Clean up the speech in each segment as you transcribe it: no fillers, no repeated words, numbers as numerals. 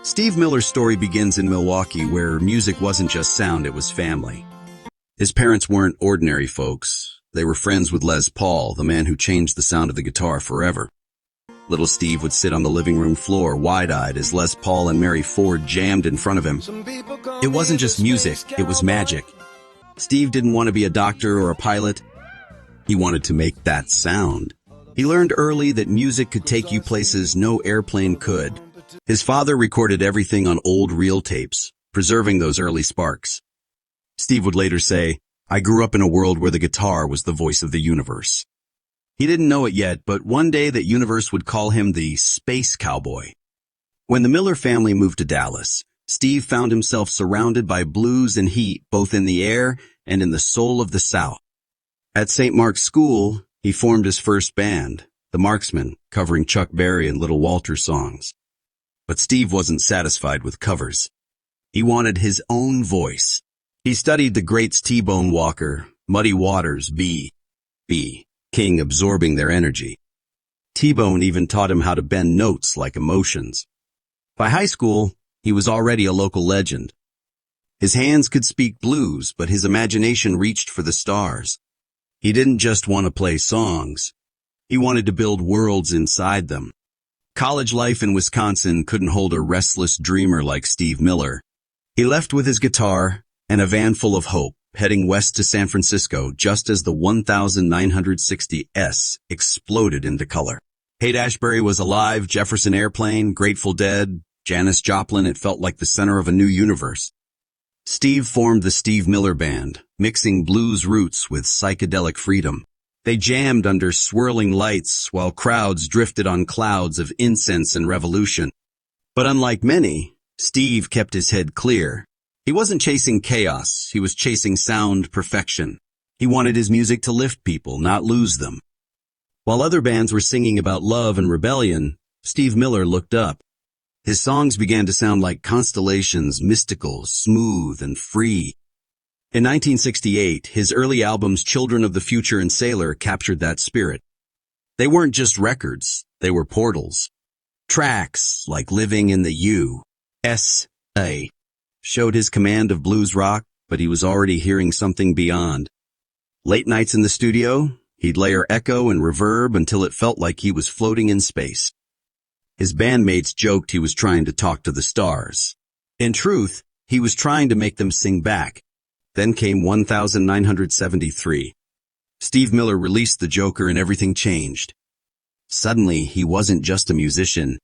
Steve Miller's story begins in Milwaukee, where music wasn't just sound, it was family. His parents weren't ordinary folks. They were friends with Les Paul, the man who changed the sound of the guitar forever. Little Steve would sit on the living room floor, wide-eyed, as Les Paul and Mary Ford jammed in front of him. It wasn't just music, it was magic. Steve didn't want to be a doctor or a pilot. He wanted to make that sound. He learned early that music could take you places no airplane could. His father recorded everything on old reel tapes, preserving those early sparks. Steve would later say, "I grew up in a world where the guitar was the voice of the universe." He didn't know it yet, but one day that universe would call him the Space Cowboy. When the Miller family moved to Dallas, Steve found himself surrounded by blues and heat, both in the air and in the soul of the South. At St. Mark's School, he formed his first band, the Marksmen, covering Chuck Berry and Little Walter songs. But Steve wasn't satisfied with covers. He wanted his own voice. He studied the greats T-Bone Walker, Muddy Waters, B.B. King, absorbing their energy. T-Bone even taught him how to bend notes like emotions. By high school, he was already a local legend. His hands could speak blues, but his imagination reached for the stars. He didn't just want to play songs. He wanted to build worlds inside them. College life in Wisconsin couldn't hold a restless dreamer like Steve Miller. He left with his guitar and a van full of hope, heading west to San Francisco just as the 1960S exploded into color. Haight-Ashbury was alive, Jefferson Airplane, Grateful Dead, Janis Joplin. It felt like the center of a new universe. Steve formed the Steve Miller Band, mixing blues roots with psychedelic freedom. They jammed under swirling lights while crowds drifted on clouds of incense and revolution. But unlike many, Steve kept his head clear. He wasn't chasing chaos, he was chasing sound perfection. He wanted his music to lift people, not lose them. While other bands were singing about love and rebellion, Steve Miller looked up. His songs began to sound like constellations, mystical, smooth, and free. In 1968, his early albums Children of the Future and Sailor captured that spirit. They weren't just records, they were portals. Tracks like Living in the U.S.A. showed his command of blues rock, but he was already hearing something beyond. Late nights in the studio, he'd layer echo and reverb until it felt like he was floating in space. His bandmates joked he was trying to talk to the stars. In truth, he was trying to make them sing back. Then came 1973. Steve Miller released The Joker and everything changed. Suddenly, he wasn't just a musician.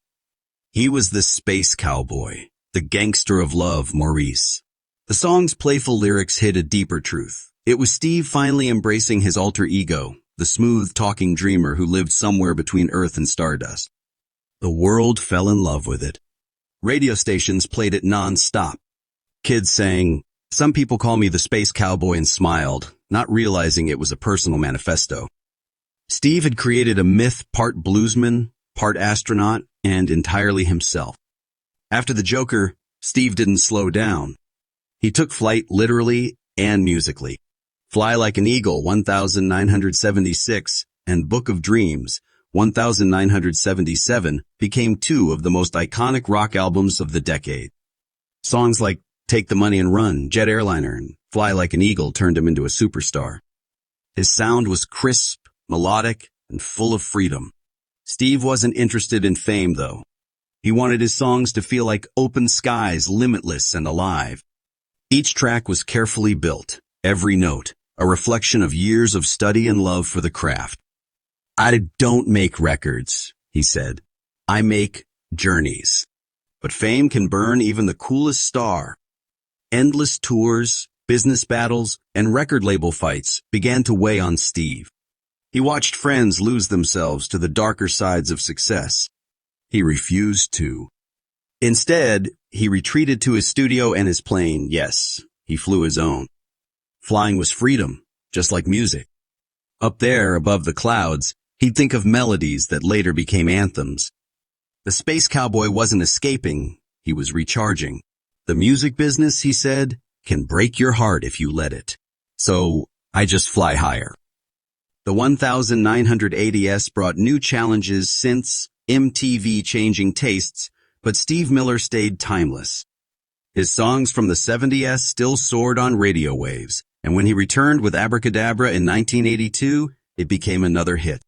He was the Space Cowboy, the gangster of love, Maurice. The song's playful lyrics hid a deeper truth. It was Steve finally embracing his alter ego, the smooth talking dreamer who lived somewhere between Earth and stardust. The world fell in love with it. Radio stations played it non-stop. Kids sang, "Some people call me the Space Cowboy," and smiled, not realizing it was a personal manifesto. Steve had created a myth, part bluesman, part astronaut, and entirely himself. After The Joker, Steve didn't slow down. He took flight literally and musically. Fly Like an Eagle, 1976, and Book of Dreams, 1977, became two of the most iconic rock albums of the decade. Songs like Take the Money and Run, Jet Airliner, and Fly Like an Eagle turned him into a superstar. His sound was crisp, melodic, and full of freedom. Steve wasn't interested in fame, though. He wanted his songs to feel like open skies, limitless and alive. Each track was carefully built, every note, a reflection of years of study and love for the craft. "I don't make records," he said. "I make journeys." But fame can burn even the coolest star. Endless tours, business battles, and record label fights began to weigh on Steve. He watched friends lose themselves to the darker sides of success. He refused to. Instead, he retreated to his studio and his plane. Yes, he flew his own. Flying was freedom, just like music. Up there, above the clouds, he'd think of melodies that later became anthems. The Space Cowboy wasn't escaping, he was recharging. "The music business," he said, "can break your heart if you let it. So, I just fly higher." The 1980S brought new challenges, synths, MTV changing tastes, but Steve Miller stayed timeless. His songs from the 70s still soared on radio waves, and when he returned with Abracadabra in 1982, it became another hit.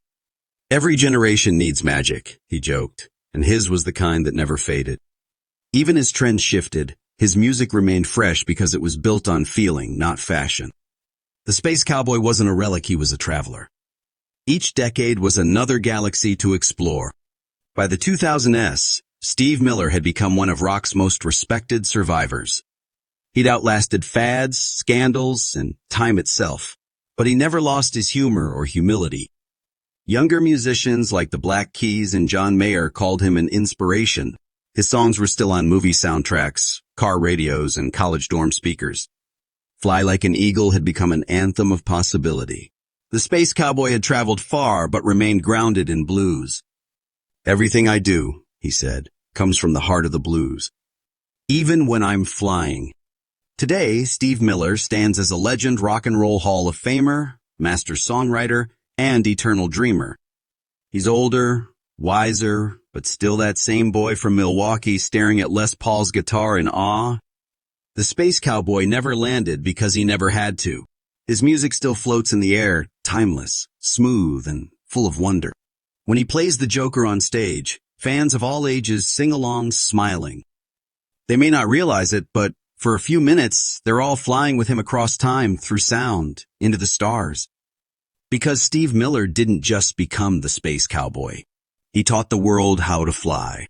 Every generation needs magic, he joked, and his was the kind that never faded. Even as trends shifted, his music remained fresh because it was built on feeling, not fashion. The Space Cowboy wasn't a relic, he was a traveler. Each decade was another galaxy to explore. By the 2000s, Steve Miller had become one of rock's most respected survivors. He'd outlasted fads, scandals, and time itself, but he never lost his humor or humility. Younger musicians like the Black Keys and John Mayer called him an inspiration. His songs were still on movie soundtracks, car radios, and college dorm speakers. Fly Like an Eagle had become an anthem of possibility. The Space Cowboy had traveled far but remained grounded in blues. "Everything I do," he said, "comes from the heart of the blues. Even when I'm flying." Today, Steve Miller stands as a legend rock and roll Hall of Famer, master songwriter, and eternal dreamer. He's older, wiser, but still that same boy from Milwaukee staring at Les Paul's guitar in awe. The Space Cowboy never landed because he never had to. His music still floats in the air, timeless, smooth, and full of wonder. When he plays the Joker on stage, fans of all ages sing along smiling. They may not realize it, but for a few minutes, they're all flying with him across time, through sound, into the stars. Because Steve Miller didn't just become the Space Cowboy. He taught the world how to fly.